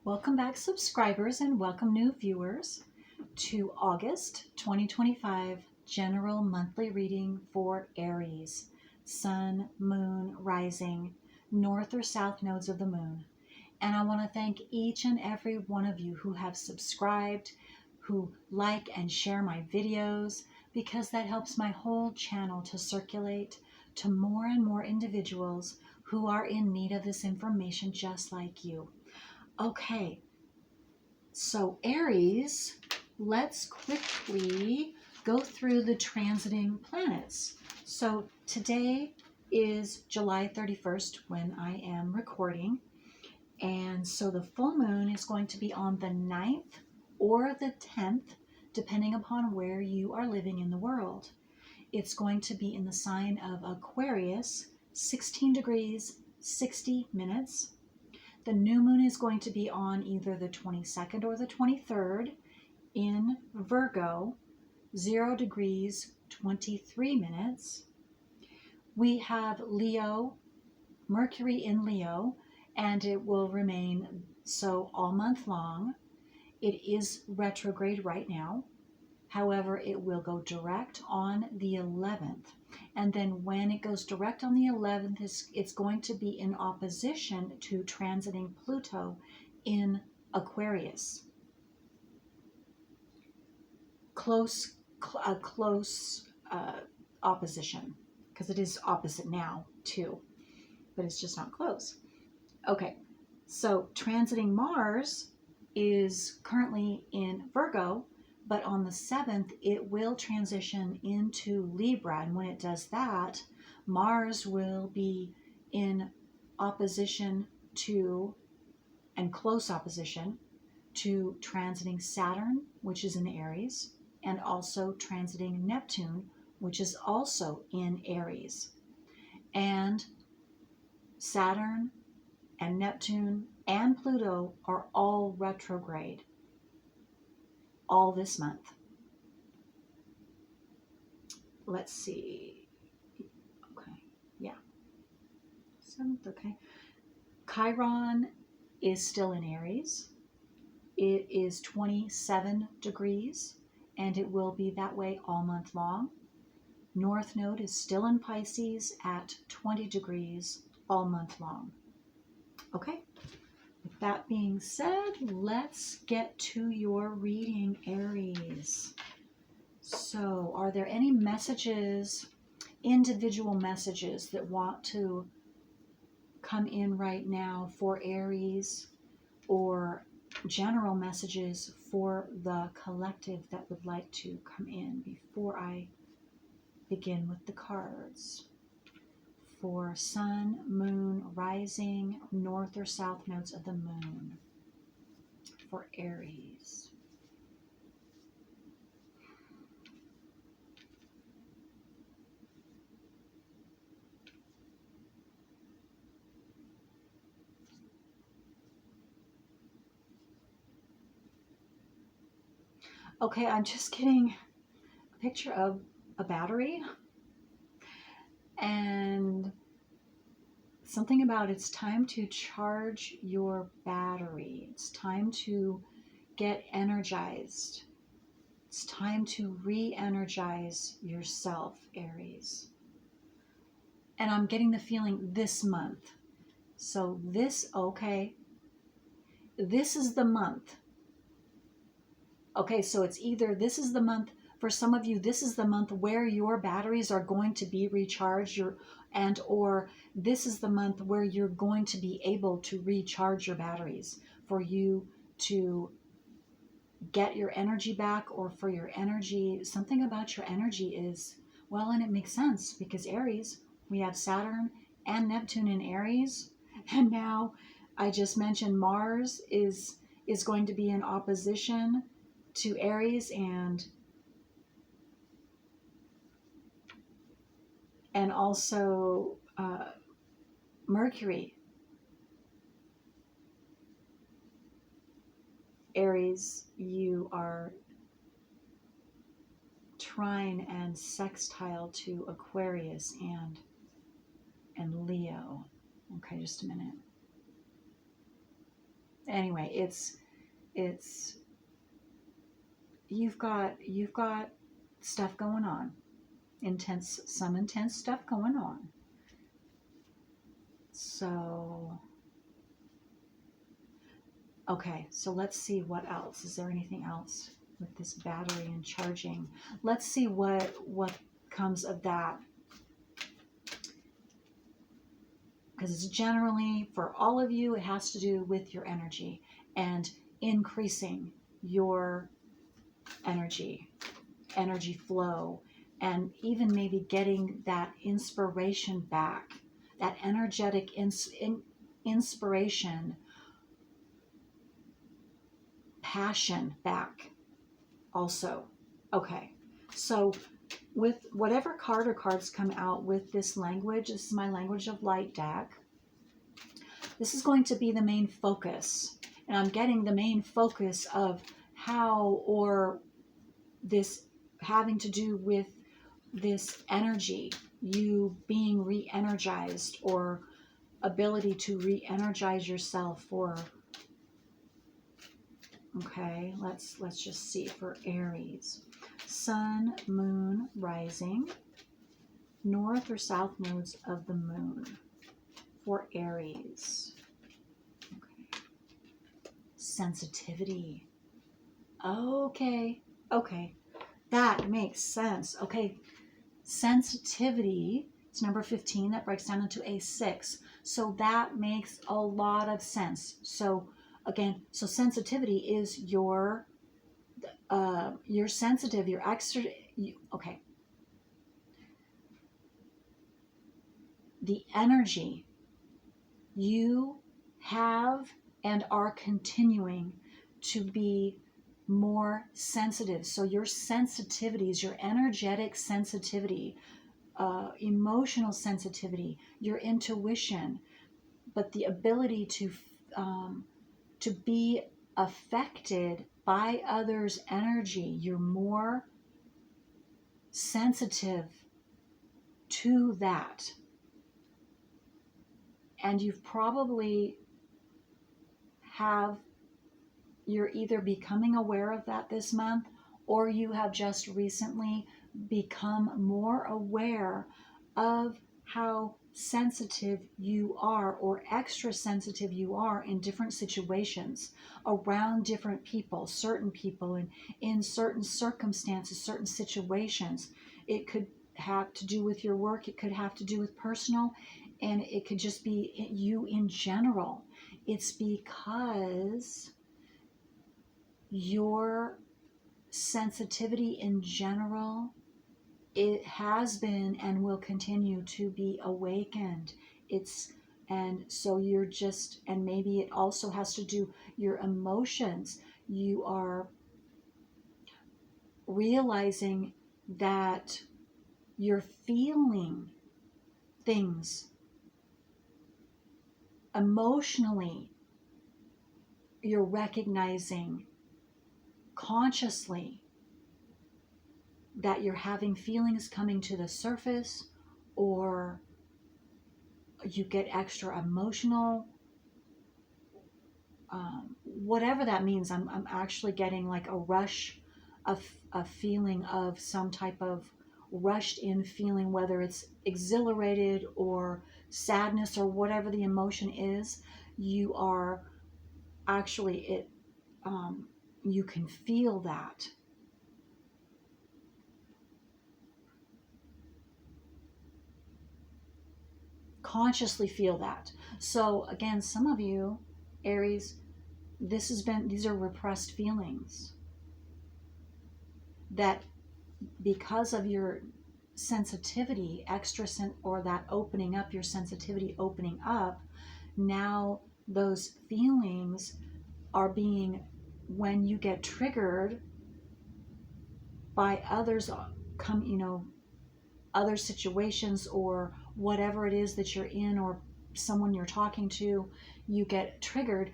Welcome back, subscribers, and welcome new viewers to August 2025 General Monthly Reading for Aries, Sun, Moon, Rising, North or South nodes of the Moon. And I want to thank each and every one of you who have subscribed, who like and share my videos, because that helps my whole channel to circulate to more and more individuals who are in need of this information just like you. Okay, so Aries, let's quickly go through the transiting planets. So today is July 31st when I am recording. And so the full moon is going to be on the 9th or the 10th, depending upon where you are living in the world. It's going to be in the sign of Aquarius, 16 degrees, 60 minutes. The new moon is going to be on either the 22nd or the 23rd in Virgo, 0 degrees, 23 minutes. We have Leo, Mercury in Leo, and it will remain so all month long. It is retrograde right now. However, it will go direct on the 11th. And then when it goes direct on the 11th, it's going to be in opposition to transiting Pluto in Aquarius. Close opposition, because it is opposite now too, but it's just not close. Okay, so transiting Mars is currently in Virgo, but on the 7th, it will transition into Libra. And when it does that, Mars will be in opposition to, and close opposition to, transiting Saturn, which is in Aries, and also transiting Neptune, which is also in Aries. And Saturn and Neptune and Pluto are all retrograde all this month. Let's see. Okay, yeah. 7th, okay. Chiron is still in Aries. It is 27 degrees, and it will be that way all month long. North node is still in Pisces at 20 degrees all month long. Okay, with that being said, let's get to your reading, Aries. So, are there any messages, individual messages that want to come in right now for Aries, or general messages for the collective that would like to come in before I begin with the cards? For Sun, Moon, Rising, North or South nodes of the Moon for Aries. Okay, I'm just getting a picture of a battery and something about it's time to charge your battery. It's time to get energized. It's time to re-energize yourself, Aries. And I'm getting the feeling this month. So this, okay, this is the month. Okay, so it's either this is the month, for some of you, this is the month where your batteries are going to be recharged, or this is the month where you're going to be able to recharge your batteries, for you to get your energy back, or for your energy, something about your energy is, well, and it makes sense because Aries, we have Saturn and Neptune in Aries, and now I just mentioned Mars is going to be in opposition to Aries, and also Mercury. Aries, you are trine and sextile to Aquarius and Leo. Okay, just a minute. anyway, it's you've got stuff going on, some intense stuff going on. So okay, so let's see what else. Is there anything else with this battery and charging? Let's see what comes of that. Because it's generally, for all of you, it has to do with your energy and increasing your energy flow, and even maybe getting that inspiration back, that energetic inspiration, passion back also. Okay, so with whatever card or cards come out with this language, this is my language of light deck, this is going to be the main focus. And I'm getting the main focus of how, or this having to do with this energy, you being re-energized, or ability to re-energize yourself, or okay, let's just see for Aries. Sun, moon, rising, north or south nodes of the moon for Aries. Okay. Sensitivity. Okay. That makes sense. Okay. Sensitivity, it's number 15, that breaks down into a 6. So that makes a lot of sense. So again, so sensitivity is you're sensitive, you're extra, okay. The energy you have and are continuing to be more sensitive. So your sensitivities, your energetic sensitivity, emotional sensitivity, your intuition, but the ability to be affected by others' energy, you're more sensitive to that. And you've probably you're either becoming aware of that this month, or you have just recently become more aware of how sensitive you are, or extra sensitive you are in different situations, around different people, and in certain circumstances, certain situations. It could have to do with your work, it could have to do with personal, and it could just be you in general. It's because your sensitivity in general, it has been and will continue to be awakened. And so you're just, and maybe it also has to do your emotions. You are realizing that you're feeling things emotionally. You're recognizing consciously that you're having feelings coming to the surface, or you get extra emotional, whatever that means. I'm actually getting like a rush of a feeling of some type of rushed in feeling, whether it's exhilarated or sadness or whatever the emotion is. You are actually, you can feel that. Consciously feel that. So again, some of you, Aries, these are repressed feelings that, because of your sensitivity, or that opening up, your sensitivity opening up, now those feelings are being, when you get triggered by others, other situations, or whatever it is that you're in, or someone you're talking to, you get triggered,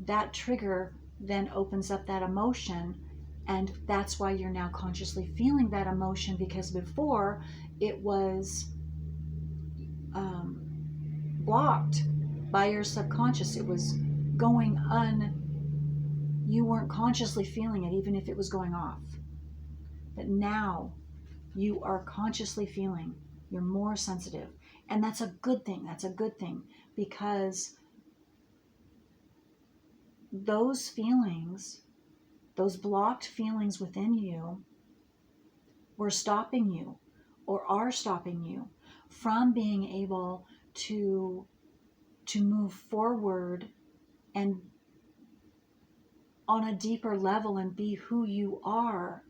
that trigger then opens up that emotion, and that's why you're now consciously feeling that emotion, because before it was blocked by your subconscious. It was you weren't consciously feeling it, even if it was going off. But now you are consciously feeling, you're more sensitive. And that's a good thing. That's a good thing, because those feelings, those blocked feelings within you, were stopping you, or are stopping you from being able to move forward and on a deeper level and be who you are,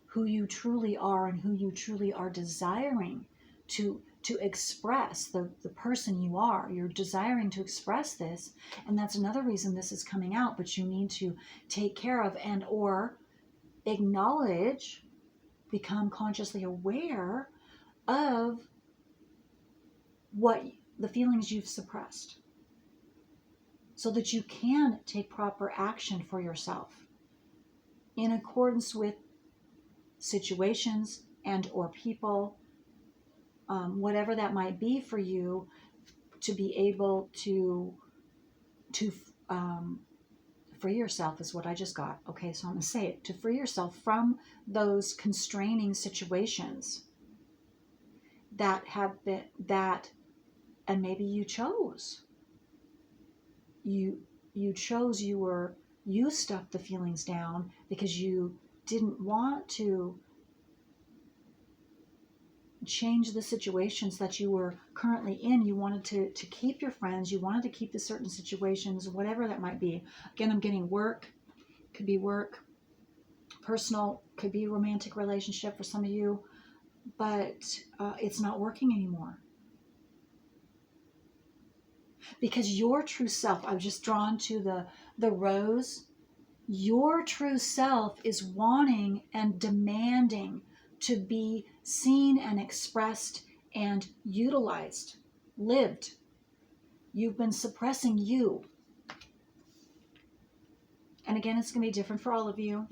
who you truly are, and who you truly are desiring to express, the person you are. You're desiring to express this, and that's another reason this is coming out. But you need to take care of and or acknowledge, become consciously aware of what the feelings you've suppressed, so that you can take proper action for yourself in accordance with situations and or people, whatever that might be for you, to be able to free yourself is what I just got. Okay, so I'm going to say it. To free yourself from those constraining situations that have been, and maybe you chose. You chose, you stuffed the feelings down because you didn't want to change the situations that you were currently in. You wanted to keep your friends. You wanted to keep the certain situations, whatever that might be. Again, I'm getting work. Could be work, personal, could be romantic relationship for some of you, but it's not working anymore. Because your true self, I'm just drawn to the rose, your true self is wanting and demanding to be seen and expressed and utilized, lived. You've been suppressing you. And again, it's going to be different for all of you.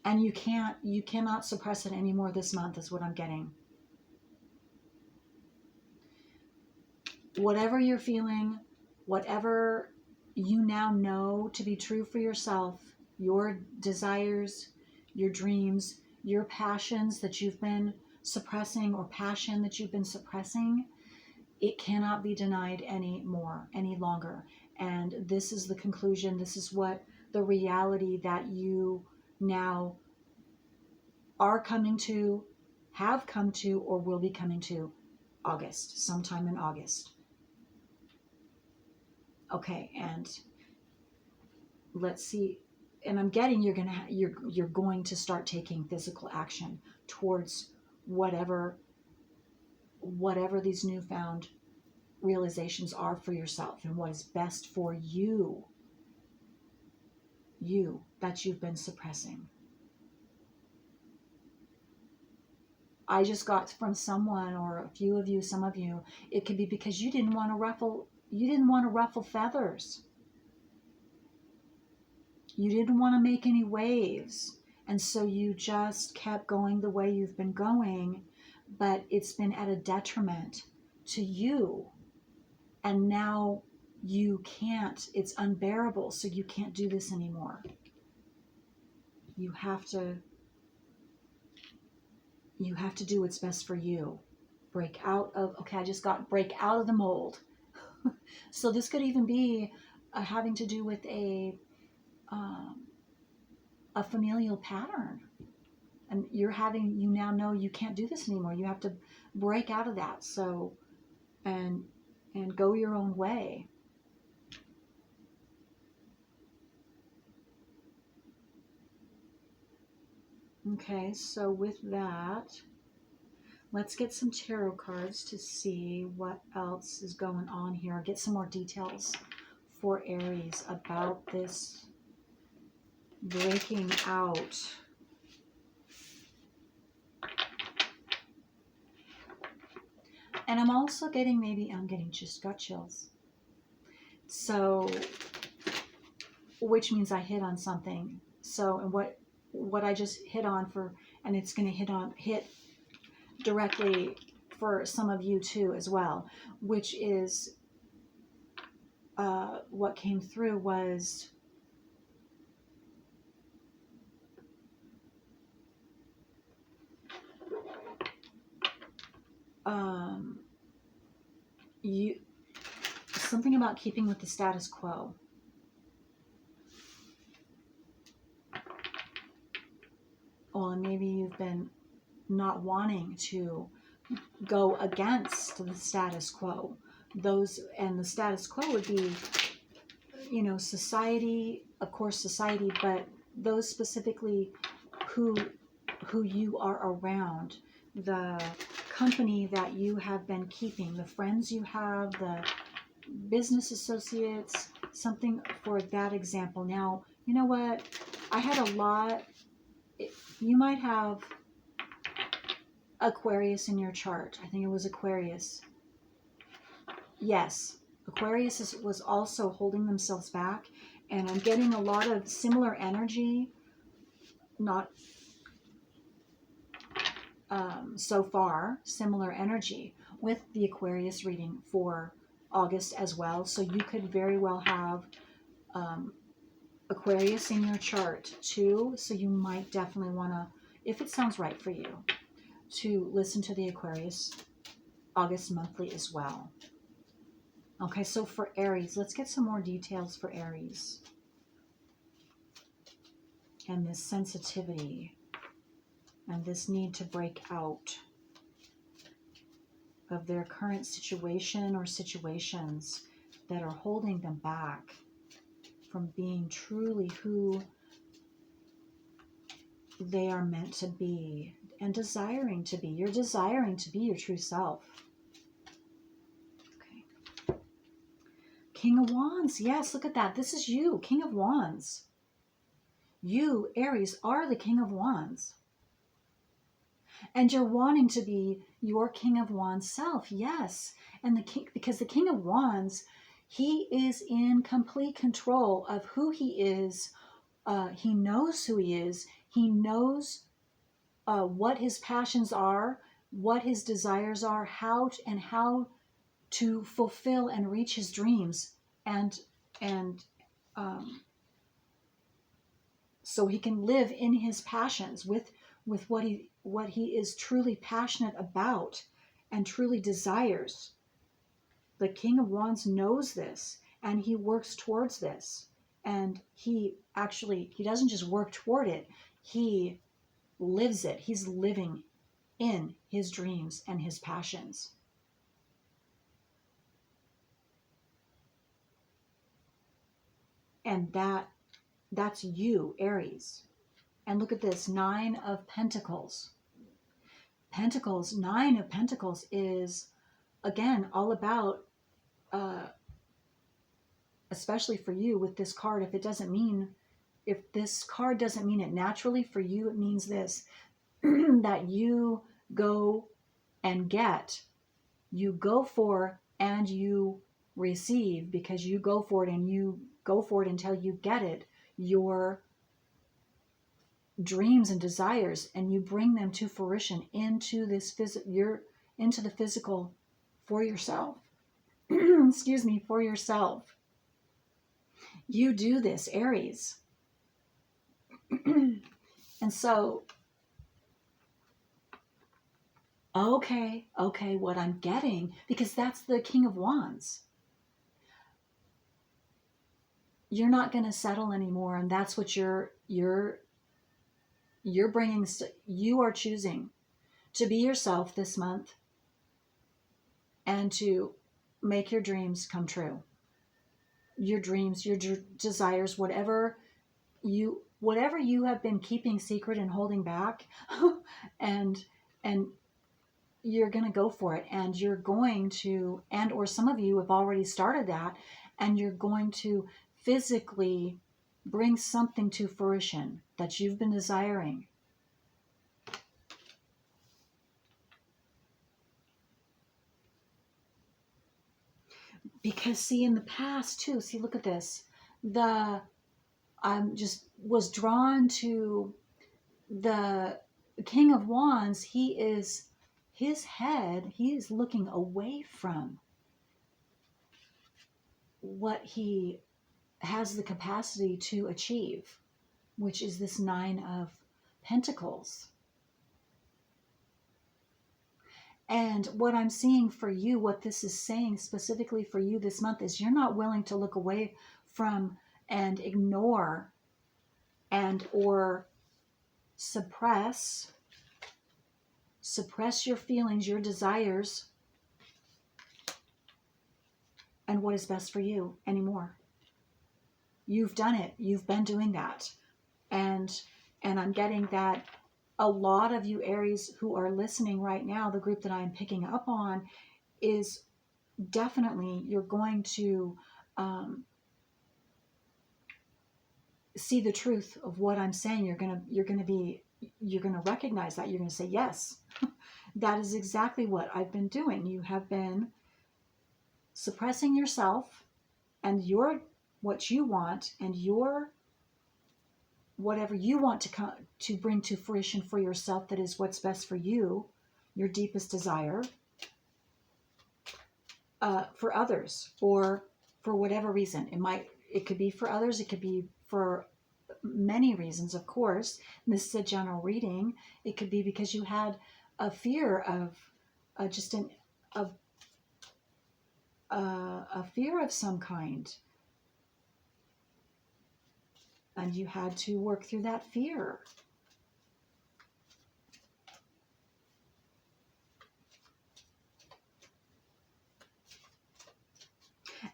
And you cannot suppress it anymore this month, is what I'm getting. Whatever you're feeling, whatever you now know to be true for yourself, your desires, your dreams, your passions that you've been suppressing, or passion that you've been suppressing, it cannot be denied any longer. And this is the conclusion. This is what the reality that you now are coming to, have come to, or will be coming to sometime in August. Okay, and let's see. And I'm getting you're going to start taking physical action towards whatever these newfound realizations are for yourself, and what is best for you that you've been suppressing. I just got from someone, or a few of you, some of you, it could be because you didn't want to ruffle feathers. You didn't want to make any waves. And so you just kept going the way you've been going, but it's been at a detriment to you. And now you can't, it's unbearable, so you can't do this anymore. You have to do what's best for you. Break out of the mold. So this could even be having to do with a familial pattern. And you now know you can't do this anymore. You have to break out of that. So, and go your own way. Okay, so with that, let's get some tarot cards to see what else is going on here. Get some more details for Aries about this breaking out. And I'm also getting, just got chills. So, which means I hit on something. So, and what I just hit on and it's going to hit directly for some of you too as well, which is what came through was you something about keeping with the status quo. Well, and maybe you've been not wanting to go against the status quo. And the status quo would be, society, of course, society, but those specifically who you are around, the company that you have been keeping, the friends you have, the business associates, something for that example. Now, you know what? I had a lot. You might have Aquarius in your chart. I think it was Aquarius. Yes, Aquarius was also holding themselves back, and I'm getting a lot of similar energy, not so far, similar energy with the Aquarius reading for August as well. So you could very well have Aquarius in your chart too. So you might definitely want to, if it sounds right for you, to listen to the Aquarius August monthly as well. Okay, so for Aries, let's get some more details for Aries. And this sensitivity and this need to break out of their current situation or situations that are holding them back from being truly who they are meant to be and desiring to be. You're desiring to be your true self. Okay. King of Wands. Yes, look at that. This is you, King of Wands. You, Aries, are the King of Wands. And you're wanting to be your King of Wands self. Yes. And the king, because the King of Wands, he is in complete control of who he is. He knows who he is. He knows what his passions are, what his desires are, how to fulfill and reach his dreams, and so he can live in his passions with what he is truly passionate about and truly desires. The King of Wands knows this, and he works towards this. And he doesn't just work toward it, he lives it. He's living in his dreams and his passions. And that's you, Aries. And look at this, 9 of Pentacles. Pentacles, 9 of Pentacles is, again, all about, especially for you with this card, if this card doesn't mean it naturally, for you it means this, that you go and get, you go for and you receive, because you go for it and you go for it until you get it, your dreams and desires, and you bring them to fruition into this into the physical for yourself. Excuse me, for yourself. You do this, Aries. And so, okay, what I'm getting, because that's the King of Wands. You're not going to settle anymore, and that's what you're bringing. You are choosing to be yourself this month and to make your dreams come true. Your dreams, your desires, whatever you have been keeping secret and holding back, and you're going to go for it, and you're going to, or some of you have already started that, and you're going to physically bring something to fruition that you've been desiring. Because see, in the past too, see, look at this. I'm just was drawn to the King of Wands. his head, he is looking away from what he has the capacity to achieve, which is this Nine of Pentacles. And what I'm seeing for you, what this is saying specifically for you this month, is you're not willing to look away from and ignore and or suppress your feelings, your desires, and what is best for you anymore. You've done it. You've been doing that. And I'm getting that a lot of you Aries who are listening right now, the group that I'm picking up on, is definitely, you're going to see the truth of what I'm saying. You're going to recognize that. You're going to say, yes, that is exactly what I've been doing. You have been suppressing yourself and what you want, and whatever you want to bring to fruition for yourself, that is what's best for you, your deepest desire, for others, or for whatever reason. It could be for others, it could be for many reasons, of course. And this is a general reading. It could be because you had a fear of a fear of some kind, and you had to work through that fear.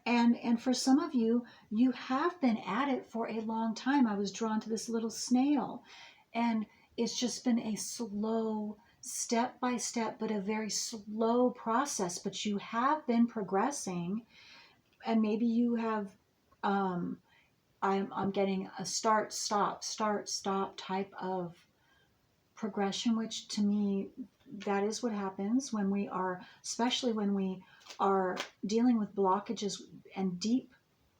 And for some of you, you have been at it for a long time. I was drawn to this little snail, and it's just been a slow, step by step, but a very slow process. But you have been progressing, and maybe you have, I'm getting a start, stop type of progression, which to me, that is what happens when we are, especially when we are dealing with blockages and deep,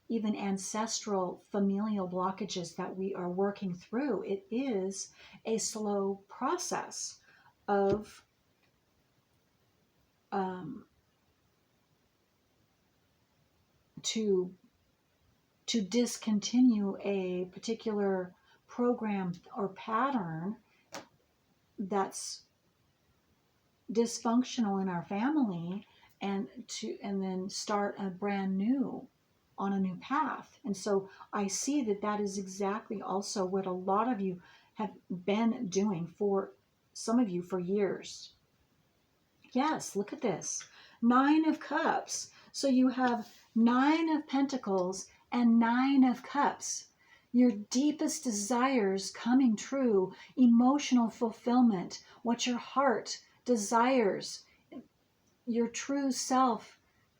even ancestral, familial blockages that we are working through. It is a slow process of to discontinue a particular program or pattern that's dysfunctional in our family, and then start a brand new, on a new path. And so I see that is exactly also what a lot of you have been doing, for some of you, for years. Yes, look at this. 9 of Cups. So you have 9 of Pentacles and 9 of Cups. Your deepest desires coming true, emotional fulfillment, what your heart desires, your true self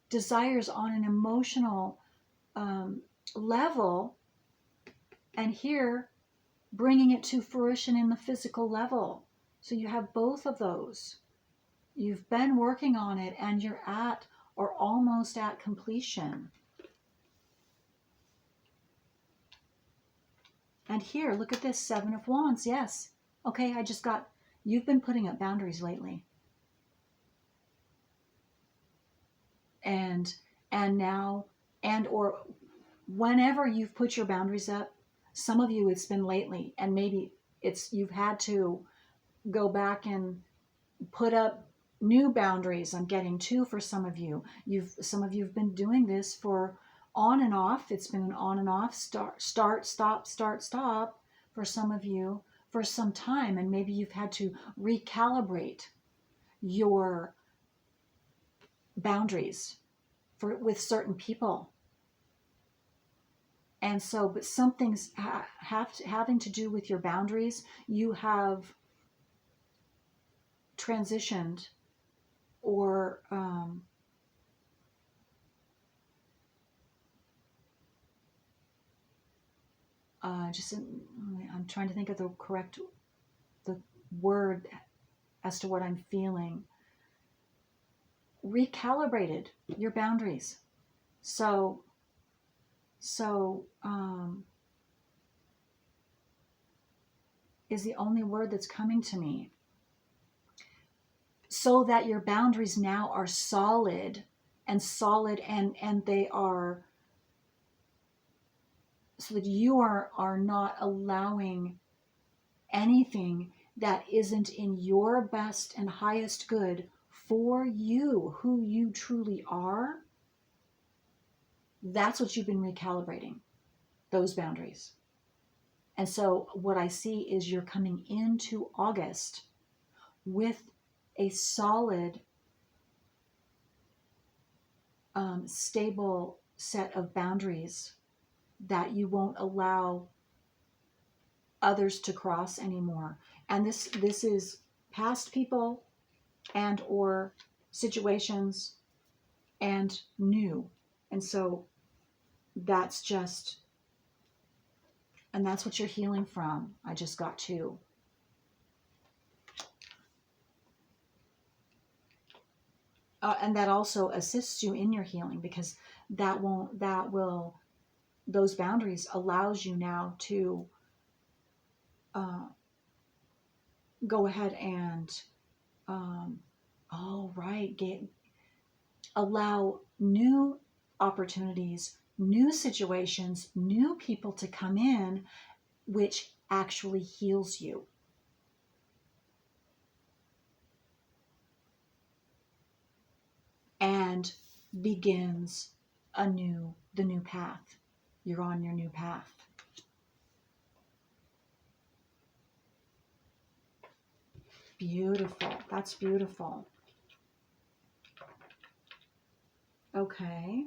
desires on an emotional level, and here bringing it to fruition in the physical level. So you have both of those. You've been working on it, and you're at or almost at completion. And here, look at this, 7 of Wands. Yes. Okay, you've been putting up boundaries lately. And now, or whenever you've put your boundaries up, some of you it's been lately, and maybe you've had to go back and put up new boundaries. I'm getting 2 for some of you. Some of you have been doing this for on and off. It's been an on and off, start, stop for some of you for some time, and maybe you've had to recalibrate your boundaries with certain people. And so, but something's having to do with your boundaries. You have transitioned, or I'm trying to think of the word as to what I'm feeling. Recalibrated your boundaries. So is the only word that's coming to me. so that your boundaries now are solid and they are, so that you are not allowing anything that isn't in your best and highest good for you, who you truly are. That's what you've been recalibrating, those boundaries. And so what I see is you're coming into August with a solid, stable set of boundaries that you won't allow others to cross anymore. And this is past people and or situations and new. And so that's just, and that's what you're healing from. I just got two. And that also assists you in your healing, because those boundaries allows you now to uh, go ahead and, all right, allow new opportunities, new situations, new people to come in, which actually heals you. And begins the new path. You're on your new path. Beautiful. That's beautiful. Okay.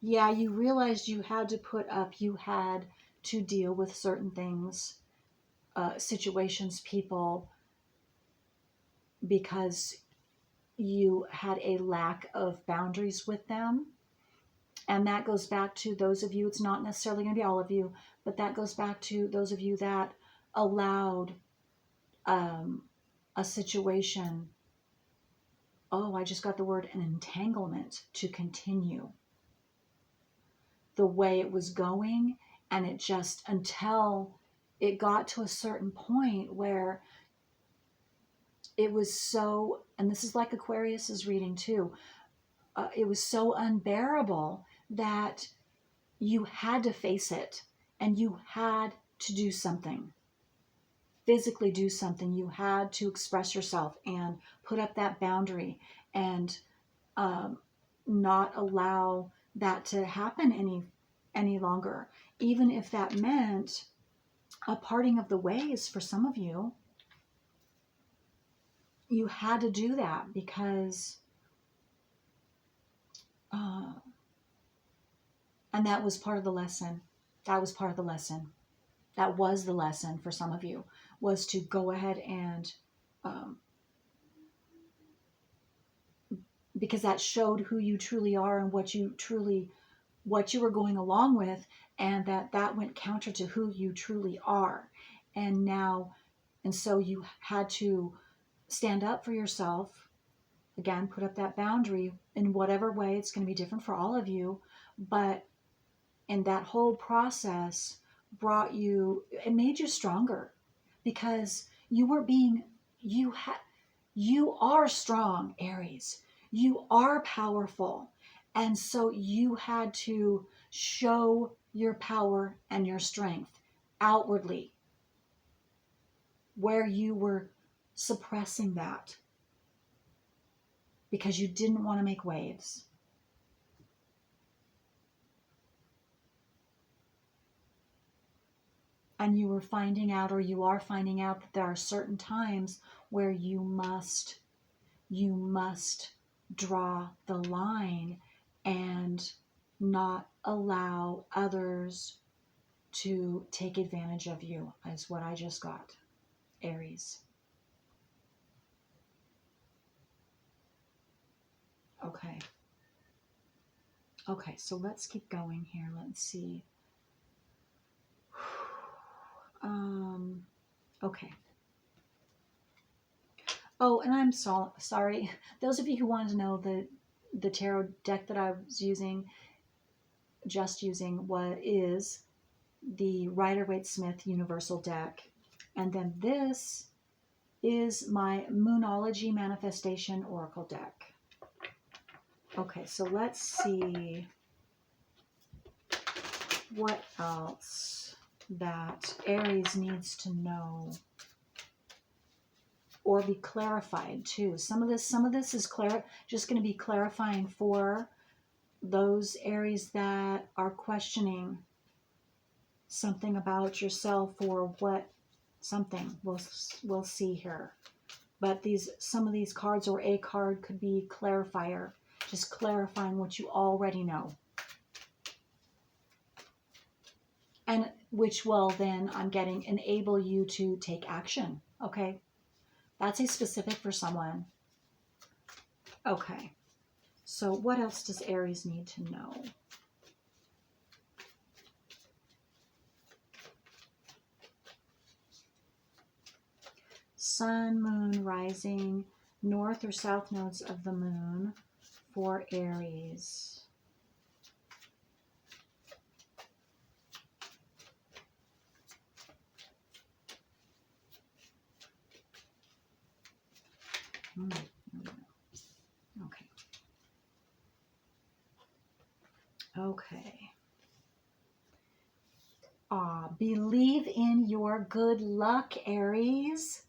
Yeah, you realized you had to deal with certain things, situations, people, because you had a lack of boundaries with them. And that goes back to those of you, it's not necessarily going to be all of you, but that goes back to those of you that allowed um, a situation, oh, I just got the word, an entanglement, to continue the way it was going. And it just, until it got to a certain point where it was so, and this is like Aquarius is reading too, it was so unbearable that you had to face it and you had to do something, physically do something. You had to express yourself and put up that boundary and um, not allow that to happen any longer, even if that meant a parting of the ways. For some of you, you had to do that because uh, and that was part of the lesson. That was part of the lesson. That was the lesson for some of you, was to go ahead and um, because that showed who you truly are and what you were going along with, and that went counter to who you truly are. And so you had to stand up for yourself, again, put up that boundary in whatever way. It's going to be different for all of you, but in that whole process it made you stronger, because you were being, you are strong, Aries. You are powerful. And so you had to show your power and your strength outwardly, where you were suppressing that because you didn't want to make waves. And you were finding out, or you are finding out, that there are certain times where you must draw the line and not allow others to take advantage of you, is what I just got, Aries. Okay. Okay, so let's keep going here. Let's see. Okay. Oh, and I'm sorry. Those of you who wanted to know the tarot deck that I was using, just using what is the Rider-Waite-Smith Universal deck. And then this is my Moonology Manifestation Oracle deck. Okay, so let's see what else that Aries needs to know or be clarified too. Some of this is just going to be clarifying for those Aries that are questioning something about yourself or what something we'll see here. But some of these cards or a card could be clarifier, just clarifying what you already know. And which will then, I'm getting, enable you to take action. Okay. That's a specific for someone. Okay. So what else does Aries need to know? Sun, moon, rising, north or south nodes of the moon for Aries. Okay. Okay. Believe in your good luck, Aries.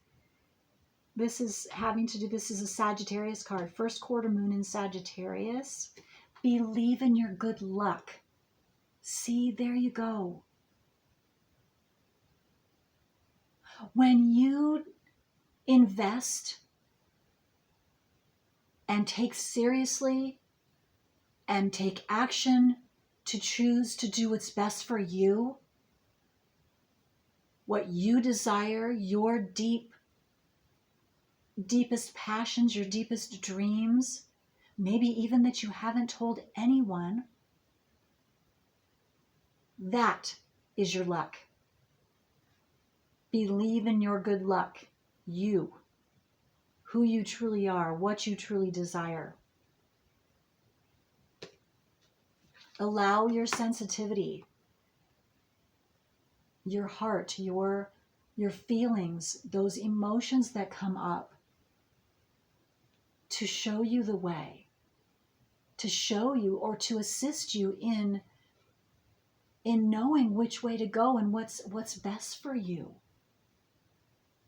This is a Sagittarius card. First quarter moon in Sagittarius. Believe in your good luck. See, there you go. When you invest and take seriously and take action to choose to do what's best for you, what you desire, your deepest passions, your deepest dreams, maybe even that you haven't told anyone, that is your luck. Believe in your good luck, you, who you truly are, what you truly desire. Allow your sensitivity, your heart, your feelings, those emotions that come up, to show you the way, to show you or to assist you in knowing which way to go and what's best for you,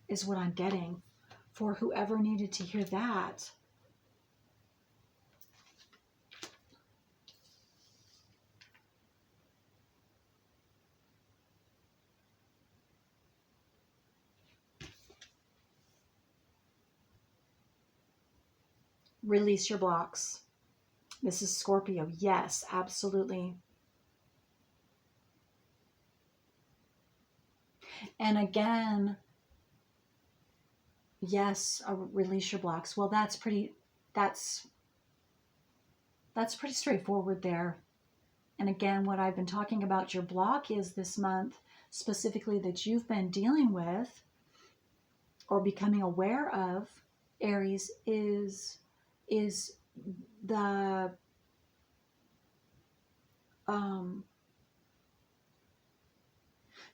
is what I'm getting for whoever needed to hear that. Release your blocks. This is Scorpio. Yes, absolutely. And again, yes, release your blocks. Well, that's pretty straightforward there. And again, what I've been talking about your block is this month, specifically that you've been dealing with or becoming aware of, Aries, is the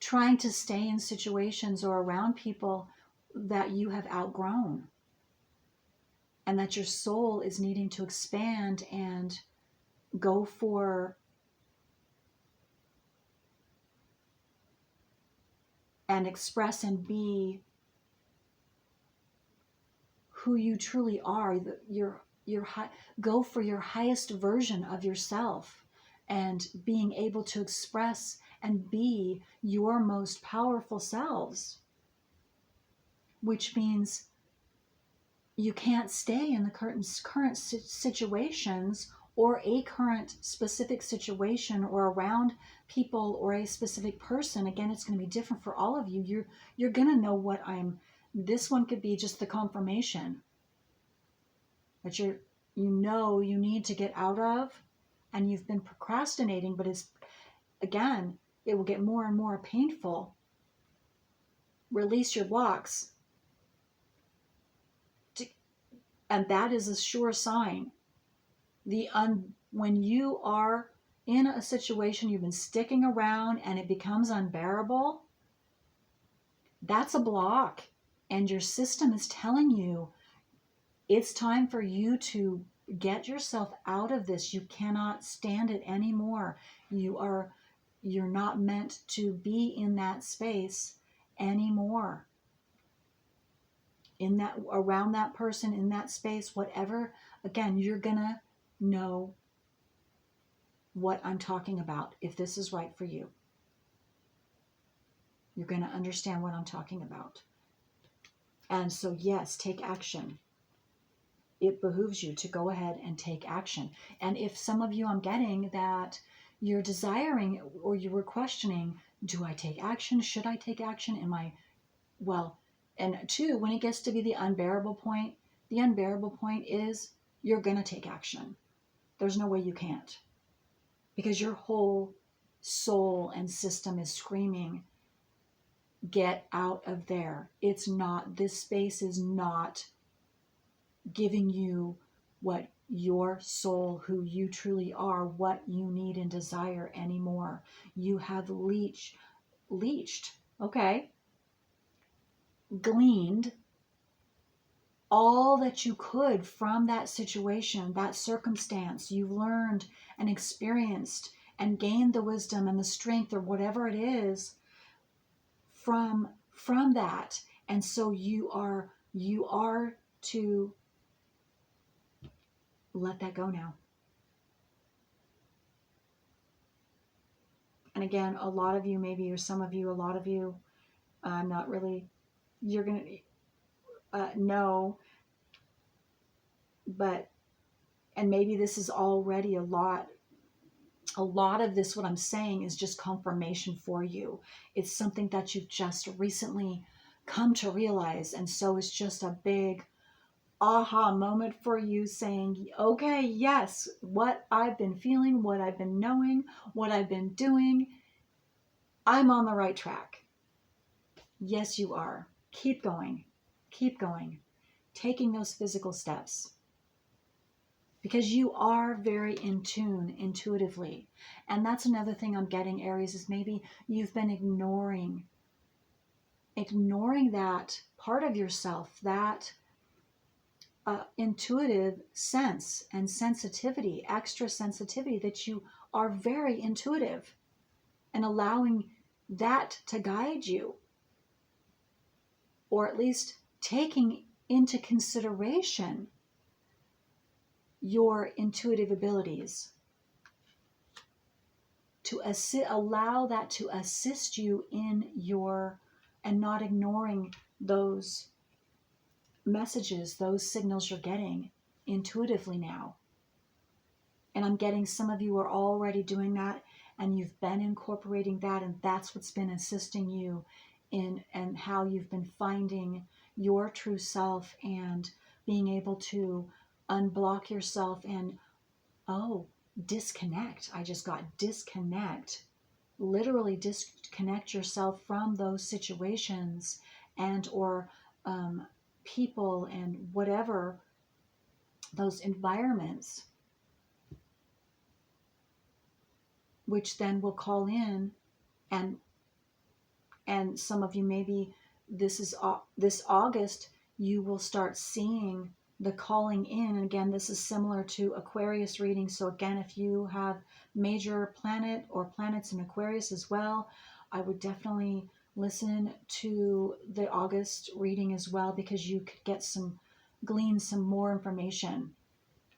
trying to stay in situations or around people that you have outgrown, and that your soul is needing to expand and go for and express and be who you truly are, go for your highest version of yourself, and being able to express and be your most powerful selves, which means you can't stay in the current situations or a current specific situation or around people or a specific person. Again, it's going to be different for all of you. You're going to know what this one could be just the confirmation that you need to get out of, and you've been procrastinating, but it will get more and more painful. Release your blocks. And that is a sure sign. When you are in a situation you've been sticking around and it becomes unbearable, that's a block. And your system is telling you it's time for you to get yourself out of this. You cannot stand it anymore. You're not meant to be in that space anymore. In that, around that person, in that space, whatever, again, you're gonna know what I'm talking about if this is right for you. You're going to understand what I'm talking about. And so, yes, take action. It behooves you to go ahead and take action. And if some of you, I'm getting that you're desiring or you were questioning, do I take action? Should I take action? Am I, well, and two, when it gets to be the unbearable point is you're going to take action. There's no way you can't. Because your whole soul and system is screaming, get out of there. It's not, this space is not giving you what your soul, who you truly are, what you need and desire anymore. You have leached, okay, gleaned all that you could from that situation, that circumstance. You've learned and experienced and gained the wisdom and the strength or whatever it is from that. And so you are to let that go now. And again, a lot of you, maybe, or some of you, a lot of you, not really, you're going to know, but, and maybe this is already a lot of this, what I'm saying is just confirmation for you. It's something that you've just recently come to realize. And so it's just a big aha moment for you saying, okay, yes, what I've been feeling, what I've been knowing, what I've been doing, I'm on the right track. Yes, you are. Keep going. Keep going. Taking those physical steps. Because you are very in tune intuitively. And that's another thing I'm getting, Aries, is maybe you've been ignoring that part of yourself, that intuitive sense and sensitivity, extra sensitivity, that you are very intuitive, and allowing that to guide you, or at least taking into consideration your intuitive abilities, to allow that to assist you in your, and not ignoring those messages, those signals you're getting intuitively now. And I'm getting some of you are already doing that, and you've been incorporating that, and that's what's been assisting you in, and how you've been finding your true self and being able to unblock yourself and, disconnect. I just got disconnect. Literally disconnect yourself from those situations and or people and whatever, those environments, which then will call in, and some of you, maybe this August, you will start seeing the calling in. And again, this is similar to Aquarius reading. So again, if you have major planet or planets in Aquarius as well, I would definitely listen to the August reading as well, because you could glean some more information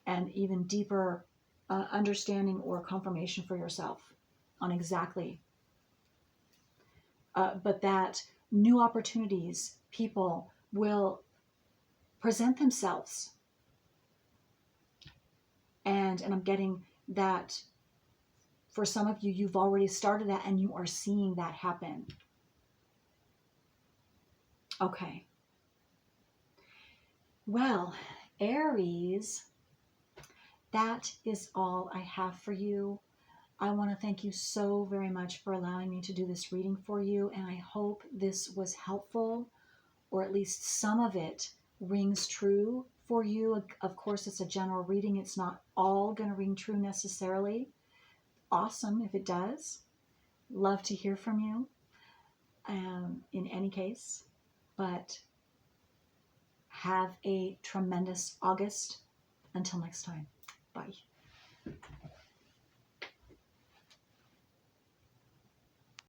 and even deeper understanding or confirmation for yourself on exactly. But that new opportunities, people will present themselves. And I'm getting that for some of you, you've already started that and you are seeing that happen. Okay. Well, Aries, that is all I have for you. I want to thank you so very much for allowing me to do this reading for you. And I hope this was helpful, or at least some of it rings true for you. Of course, it's a general reading. It's not all going to ring true necessarily. awesome if it does. Love to hear from you in any case. But have a tremendous August. Until next time. Bye.